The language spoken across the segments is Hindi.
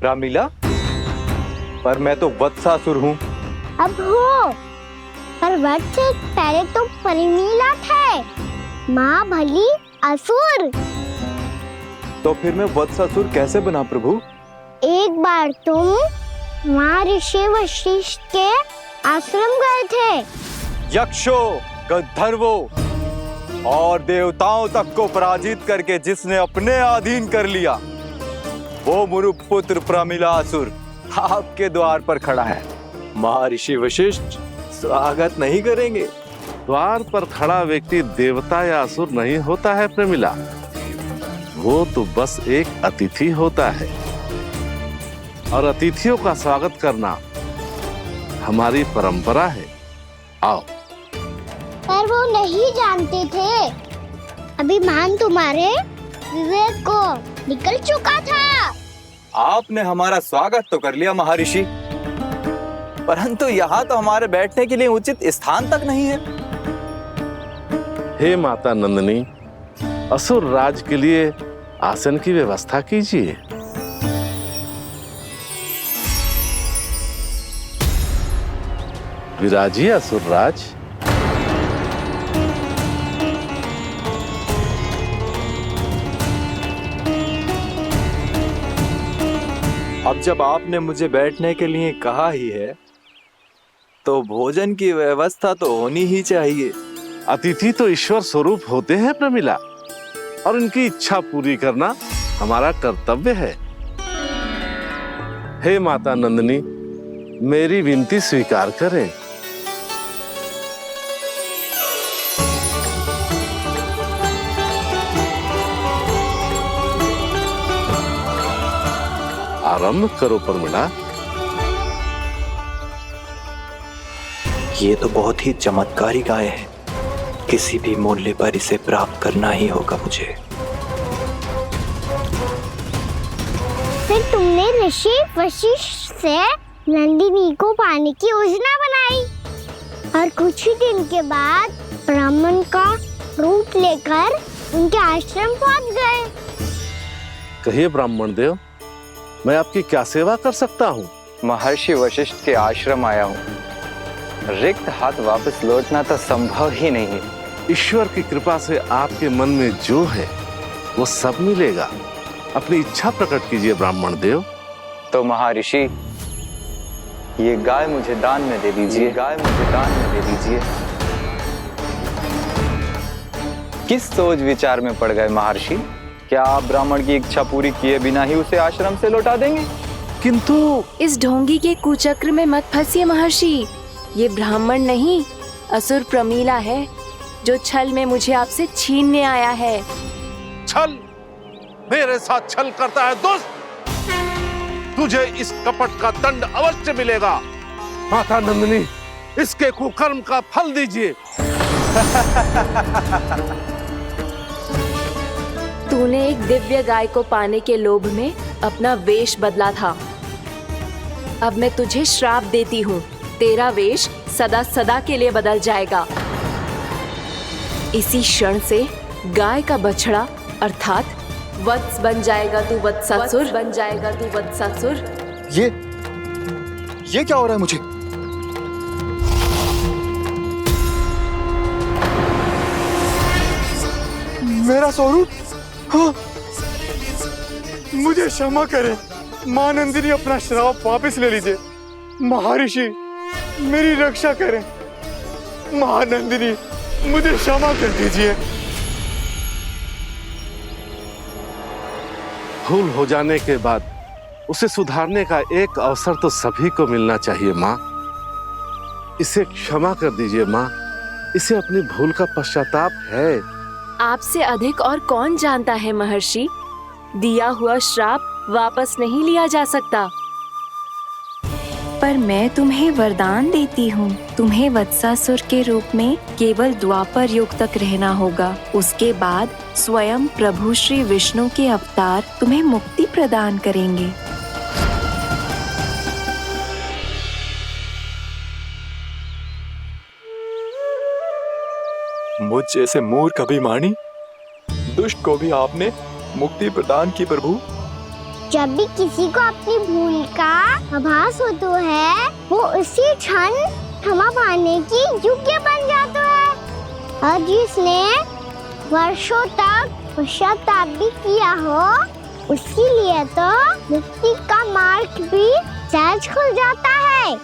रामीला, पर मैं तो वत्सासुर हूँ। अब हो, पर वत्स से पहले तो प्रमीला थे, माँ भली असुर। तो फिर मैं वत्सासुर कैसे बना प्रभु? एक बार तुम माँ ऋषि वशिष्ठ के आश्रम गए थे। यक्षों, गंधर्वों और देवताओं तक को पराजित करके जिसने अपने अधीन कर लिया, वो मुरुपुत्र प्रमिलासुर आपके द्वार पर खड़ा है। महर्षि वशिष्ठ स्वागत नहीं करेंगे? द्वार पर खड़ा व्यक्ति देवता या असुर नहीं होता है प्रमिला, वो तो बस एक अतिथि होता है, और अतिथियों का स्वागत करना हमारी परंपरा है। आओ। पर वो नहीं जानते थे, अभिमान तुम्हारे विवेक को निकल चुका था। आपने हमारा स्वागत तो कर लिया महर्षि, परंतु यहाँ तो हमारे बैठने के लिए उचित स्थान तक नहीं है। हे माता नंदिनी, असुर राज के लिए आसन की व्यवस्था कीजिए। विराजिए असुर राज। अब जब आपने मुझे बैठने के लिए कहा ही है, तो भोजन की व्यवस्था तो होनी ही चाहिए। अतिथि तो ईश्वर स्वरूप होते हैं प्रमिला, और उनकी इच्छा पूरी करना हमारा कर्तव्य है। हे माता नंदिनी, मेरी विनती स्वीकार करें। आरंभ करो प्रमिला। ये तो बहुत ही चमत्कारी गाय है, किसी भी मूल्य पर इसे प्राप्त करना ही होगा मुझे। फिर तुमने ऋषि वशिष्ठ से नंदिनी को पाने की योजना बनाई, और कुछ ही दिन के बाद ब्राह्मण का रूप लेकर उनके आश्रम पहुंच गए। कहिए ब्राह्मण देव, मैं आपकी क्या सेवा कर सकता हूँ? महर्षि वशिष्ठ के आश्रम आया हूँ। रिक्त हाथ वापस लौटना तो संभव ही नहीं है। ईश्वर की कृपा से आपके मन में जो है वो सब मिलेगा। अपनी इच्छा प्रकट कीजिए ब्राह्मण देव। तो महर्षि, ये गाय मुझे दान में दे दीजिए। गाय मुझे दान में दे दीजिए। किस सोच विचार में पड़ गए महर्षि? क्या आप ब्राह्मण की इच्छा पूरी किए बिना ही उसे आश्रम से लौटा देंगे? किंतु इस ढोंगी के कुचक्र में मत फंसिए महर्षि। ये ब्राह्मण नहीं, असुर प्रमीला है, जो छल में मुझे आपसे छीनने आया है। छल? मेरे साथ छल करता है दुष्ट? तुझे इस कपट का दंड अवश्य मिलेगा। माता नंदिनी, इसके कुकर्म का फल दीजिए। तूने एक दिव्य गाय को पाने के लोभ में अपना वेश बदला था। अब मैं तुझे श्राप देती हूँ, तेरा वेश सदा सदा के लिए बदल जाएगा। इसी क्षण से गाय का बछड़ा अर्थात वत्स बन जाएगा तू वत्सासुर, बन जाएगा तू वत्सासुर। ये क्या हो रहा है मुझे? मेरा स्वरूप? हाँ। मुझे क्षमा करें मां नंदिनी, अपना श्राप वापस ले लीजिए। महर्षि, मेरी रक्षा करें। मां नंदिनी, मुझे क्षमा कर दीजिए। भूल हो जाने के बाद उसे सुधारने का एक अवसर तो सभी को मिलना चाहिए माँ। इसे क्षमा कर दीजिए माँ, इसे अपनी भूल का पश्चाताप है। आपसे अधिक और कौन जानता है महर्षि, दिया हुआ श्राप वापस नहीं लिया जा सकता। पर मैं तुम्हें वरदान देती हूँ, तुम्हें वत्सासुर के रूप में केवल द्वापर युग तक रहना होगा। उसके बाद स्वयं प्रभु श्री विष्णु के अवतार तुम्हें मुक्ति प्रदान करेंगे। मुझ जैसे मूर्ख अभिमानी दुष्ट को भी आपने मुक्ति प्रदान की प्रभु। जब भी किसी को अपनी भूल का आभास होता है, वो उसी क्षण क्षमा पाने की योग्य बन जाता है। और जिसने वर्षों तक पश्चाताप भी किया हो, उसके लिए तो मुक्ति का मार्ग भी सहज खुल जाता है।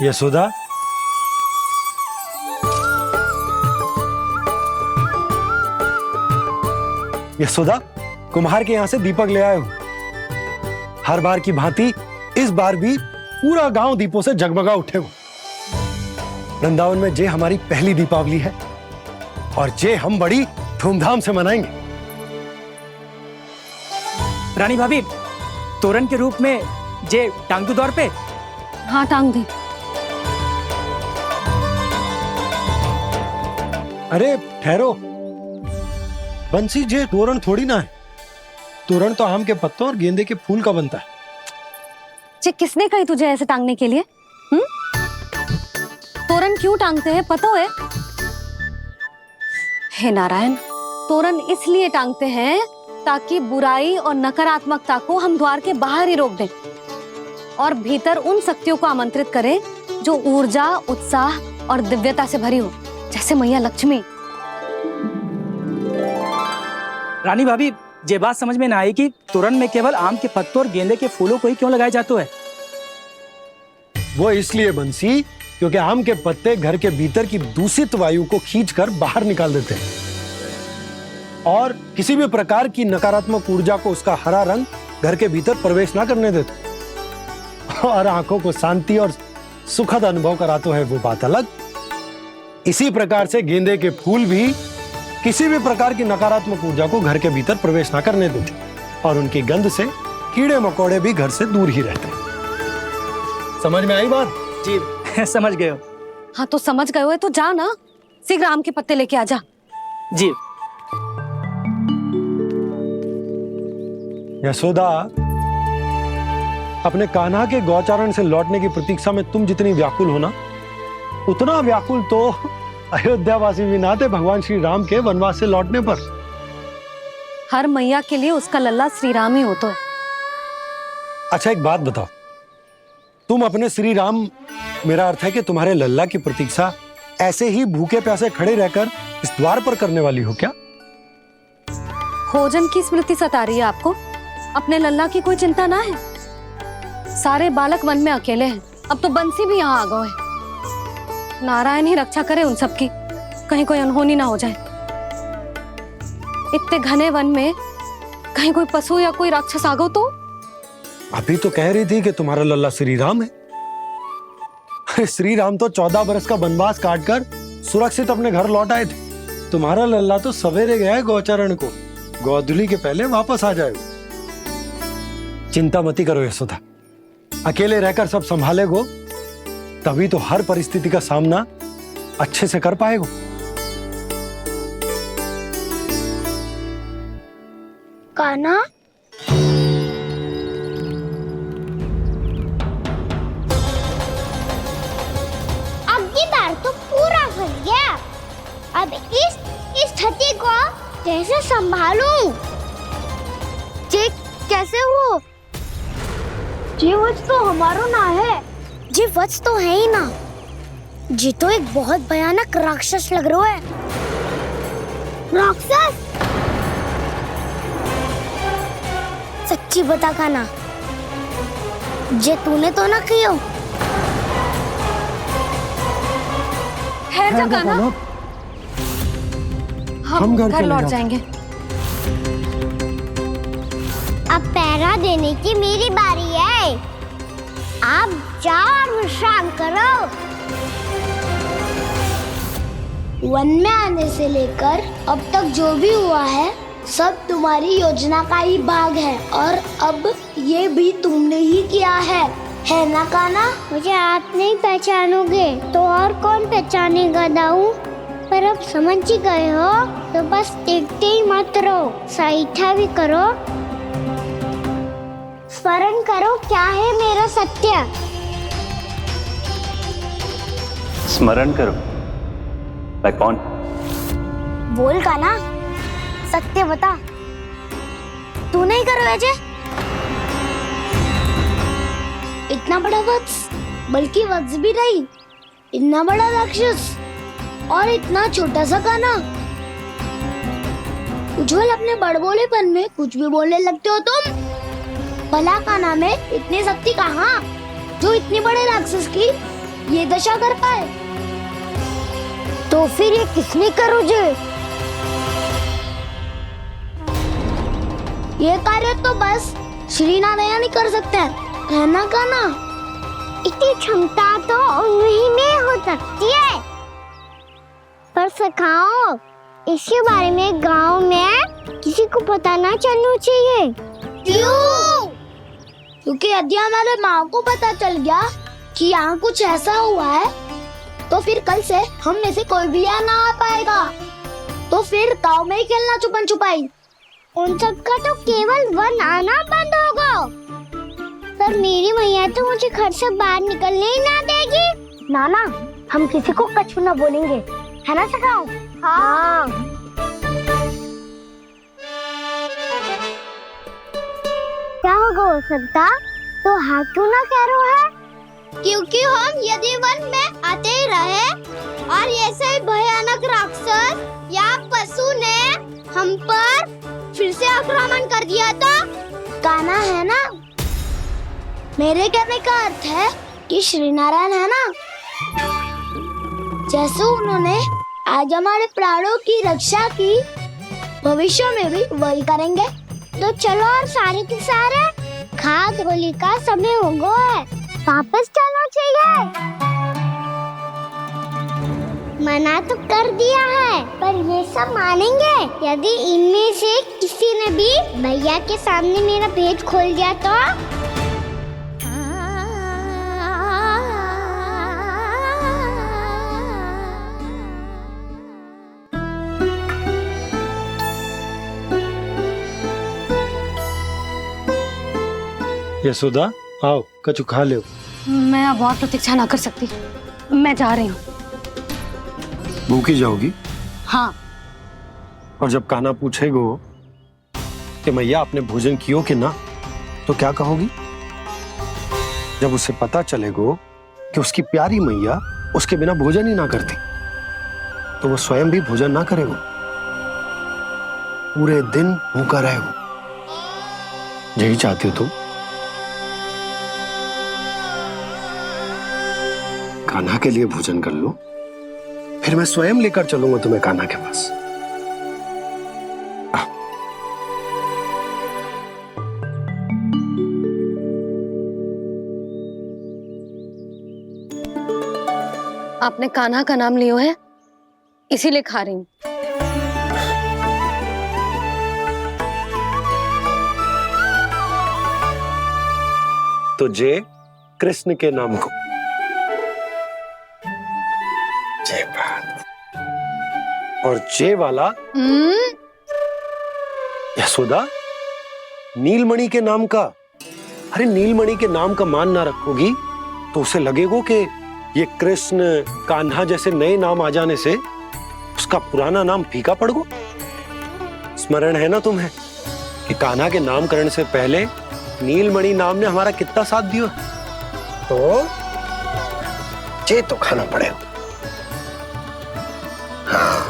यशोदा, यशोदा, कुम्हार के यहाँ से दीपक ले आए हूं। हर बार की भांति इस बार भी पूरा गांव दीपों से जगमगा उठे हो। वृंदावन में जे हमारी पहली दीपावली है और जे हम बड़ी धूमधाम से मनाएंगे। रानी भाभी, तोरण के रूप में जे टांग दो दौर पे। हाँ, टांग दी। अरे ठहरो, बंसी, जे तोरण थोड़ी ना है। तोरण तो आम के पत्तों और गेंदे के फूल का बनता है। किसने कही तुझे ऐसे टांगने के लिए? तोरण क्यों टांगते हैं पता है? हे नारायण, तोरण इसलिए टांगते हैं ताकि बुराई और नकारात्मकता को हम द्वार के बाहर ही रोक दें और भीतर उन शक्तियों को आमंत्रित करें जो ऊर्जा, उत्साह और दिव्यता से भरी हो, जैसे मैया लक्ष्मी। रानी भाभी, ये बात समझ में ना आई कि तोरण में केवल आम के पत्तों और गेंदे के फूलों को ही क्यों लगाया जाता है? वो इसलिए बंसी, क्योंकि आम के पत्ते घर के भीतर की दूषित वायु को खींचकर बाहर निकाल देते हैं और किसी भी प्रकार की नकारात्मक ऊर्जा को उसका हरा रंग घर के भीतर प्रवेश ना करने देते और आंखों को शांति और सुखद अनुभव कराता है, वो बात अलग। इसी प्रकार से गेंदे के फूल भी किसी भी प्रकार की नकारात्मक ऊर्जा को घर के भीतर प्रवेश ना करने देते और उनकी गंध से कीड़े मकोड़े भी घर से दूर ही रहते हैं। समझ में आई बात? जी समझ गए हो। हाँ तो समझ गए हो तो जा ना, शीघ्र आम के पत्ते लेके आ जा। जी। यशोदा, अपने कान्हा के गौचारण से लौटने की प्रतीक्षा में तुम जितनी व्याकुल हो ना, उतना व्याकुल तो अयोध्यावासी भी ना थे भगवान श्री राम के वनवास से लौटने पर। हर मैया के लिए उसका लल्ला श्री राम ही होता है। अच्छा एक बात बताओ, तुम अपने श्री राम, मेरा अर्थ है कि तुम्हारे लल्ला की प्रतीक्षा ऐसे ही भूखे प्यासे खड़े रहकर इस द्वार पर करने वाली हो क्या? भोजन की स्मृति सता रही है आपको? अपने लल्ला की कोई चिंता ना है। सारे बालक वन में अकेले हैं, अब तो बंसी भी यहाँ आ गए हैं। नारायण ही रक्षा करे उन सबकी, कहीं कोई अनहोनी ना हो जाए। इतने घने वन में कहीं कोई पशु या कोई राक्षस आ गो तो? अभी तो कह रही थी कि तुम्हारा लल्ला श्री राम है। श्री राम तो 14 बरस का वनवास काटकर सुरक्षित अपने घर लौट आए थे। तुम्हारा लल्ला तो सवेरे गया है गौचरण को, गोधूली के पहले वापस आ जाएगा। चिंता मती करो यशोदा, अकेले रहकर सब संभालेगो तभी तो हर परिस्थिति का सामना अच्छे से कर पाएगो। कान्हा, अब की बार तो पूरा फंस गया। अब इस स्थिति को कैसे संभालूं? ये कैसे हो? ये वच तो हमारो ना है। ये वच तो है ही ना। ये तो एक बहुत भयानक राक्षस लग रहा है। राक्षस? सच्ची बता कान्हा, जे तूने तो ना कियो? ठहर जा कान्हा, हम घर लौट जाएंगे। अब पहरा देने की मेरी बारी है। आप जाओ और विश्राम करो। वन में आने से लेकर अब तक जो भी हुआ है सब तुम्हारी योजना का ही भाग है और अब ये भी तुमने ही किया है ना कान्हा? मुझे आप नहीं पहचानोगे तो और कौन पहचानेगा दाऊ? पर अब समझ ही गए हो तो बस देखते ही मत रहो, सईठा भी करो, स्मरण करो क्या है मेरा सत्य। स्मरण करो। मैं कौन? बोल कान्हा, सत्य बता। तू नहीं करो अजय? इतना बड़ा वत्स, बल्कि वत्स भी नहीं, इतना बड़ा राक्षस और इतना छोटा सा कान्हा। उज्जवल अपने बड़बोलेपन में कुछ भी बोलने लगते हो तुम। भला कान्हा में इतनी शक्ति कहाँ जो इतने बड़े राक्षस की ये दशा कर पाए? तो फिर ये किसने करो जे? ये कार्य तो बस श्री नारायण ही कर सकते हैं, है ना कान्हा? इतनी क्षमता तो उन्हीं में हो सकती है, पर सखाओ इसके बारे में गांव में किसी को पता ना चलना चाहिए। क्यों? क्योंकि यदि हमारे माँ को पता चल गया कि यहाँ कुछ ऐसा हुआ है तो फिर कल से हम में से कोई भी यहाँ ना आ पाएगा। तो फिर गांव में ही खेलना छुपन छुपाई। उन सब का तो केवल वन आना बंद होगा, पर मेरी मैया तो मुझे घर से बाहर निकलने ही ना देगी। नाना, हम किसी को कछु ना बोलेंगे, है ना सखाओ? हाँ। क्या होगा हो सकता? तो हाँ क्यों ना कह रहा है? क्योंकि हम यदि वन में आते ही रहे और ऐसे भयानक राक्षस या पशु ने हम पर फिर से आक्रमण कर दिया तो कान्हा, है ना? मेरे कहने का अर्थ है कि श्री नारायण है ना, जैसे उन्होंने आज हमारे प्राणों की रक्षा की, भविष्य में भी वही करेंगे। तो चलो और सारे के सारे खाद होली का समय हो गया है, वापस चलना चाहिए। मना तो कर दिया है, पर ये सब मानेंगे यदि इनमें से किसी ने भी भैया के सामने मेरा भेद खोल दिया तो? यशोदा, आओ कछु खा लो। मैं अब और प्रतीक्षा ना कर सकती, मैं जा रही हूँ। भूखी जाओगी? हाँ। और जब कान्हा पूछेगो कि मैया आपने भोजन कियो कि ना, तो क्या कहोगी? जब उसे पता चलेगो कि उसकी प्यारी मैया उसके बिना भोजन ही ना करती, तो वो स्वयं भी भोजन ना करेगो, पूरे दिन भूखा रहेगो। यही चाहती हो तुम? कान्हा के लिए भोजन कर लो, फिर मैं स्वयं लेकर चलूंगा तुम्हें कान्हा के पास। आपने कान्हा का नाम लियो है, इसीलिए खा रही हूँ। तो जय कृष्ण के नाम को। जय बात। और जय वाला यशोदा, नीलमणि के नाम का। अरे नीलमणि के नाम का मान ना रखोगी तो उसे लगेगा कि ये कृष्ण कान्हा जैसे नए नाम आ जाने से उसका पुराना नाम फीका पड़ गो। स्मरण है ना तुम्हें कि कान्हा के नामकरण से पहले नीलमणि नाम ने हमारा कितना साथ दिया? तो जे तो खाना पड़ेगा। हाँ।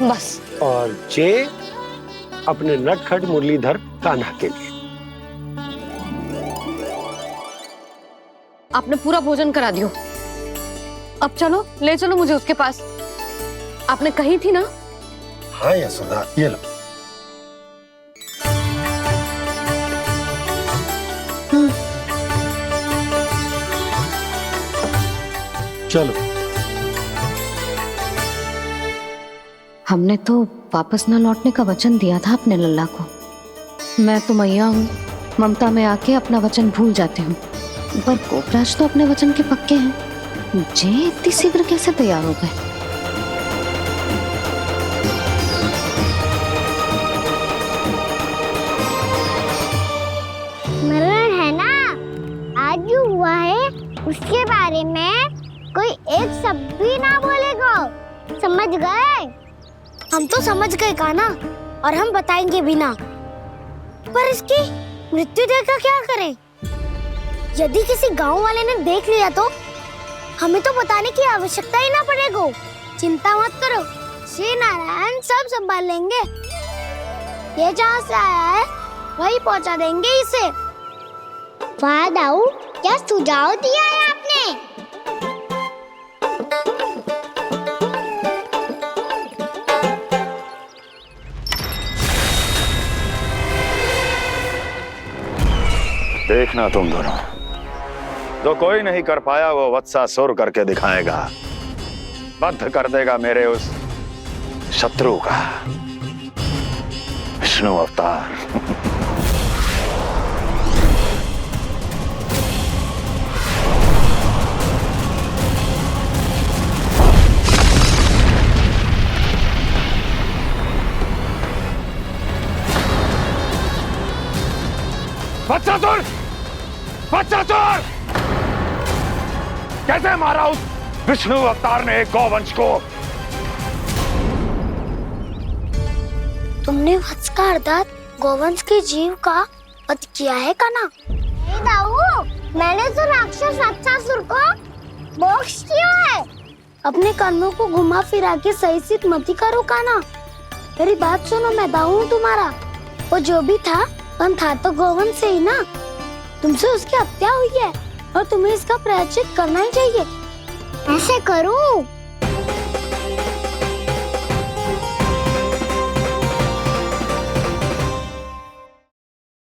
बस। और जे अपने नटखट मुरलीधर कान्हा के लिए। आपने पूरा भोजन करा दियो, अब चलो, ले चलो मुझे उसके पास। आपने कही थी ना? हाँ यशोदा, ये लो। चलो। हमने तो वापस न लौटने का वचन दिया था अपने लल्ला को। मैं तो मैया हूँ, ममता में आके अपना वचन भूल जाती हूँ, पर गोपराज तो अपने वचन के पक्के हैं। जे इतनी शीघ्र कैसे तैयार हो गए? मरण है ना, आज जो हुआ है उसके बारे में कोई एक शब्द भी ना बोलेगा, समझ गए? हम तो समझ गए कान्हा, और हम बताएंगे भी ना। पर इसकी मृत्यु देखकर क्या करें? यदि किसी गांव वाले ने देख लिया तो हमें तो बताने की आवश्यकता ही ना पड़ेगा। चिंता मत करो, श्री नारायण सब संभाल लेंगे। ये जहाँ से आया है वही पहुँचा देंगे इसे। वाह दाऊ, क्या सुझाव दिया है आपने? देखना तुम दोनों, जो कोई नहीं कर पाया वो वत्सासुर करके दिखाएगा, बद्ध कर देगा मेरे उस शत्रु का विष्णु अवतार। वत्सासुर! वत्सासुर! कैसे मारा उस विष्णु अवतार ने गौवंश को? तुमने वत्स का अर्थात गौवंश के जीव का वध किया है कान्हा? नहीं दाऊ, मैंने तो राक्षस वत्सासुर को मोक्ष दिया है। अपने कर्मों को घुमा फिरा के सही सिद्ध मत करो कान्हा। मेरी बात सुनो, मैं दाऊ हूँ तुम्हारा। वो जो भी था था तो गौवंश से ही ना। तुमसे उसकी हत्या हुई है और तुम्हें इसका प्रायश्चित करना ही चाहिए। ऐसे करूं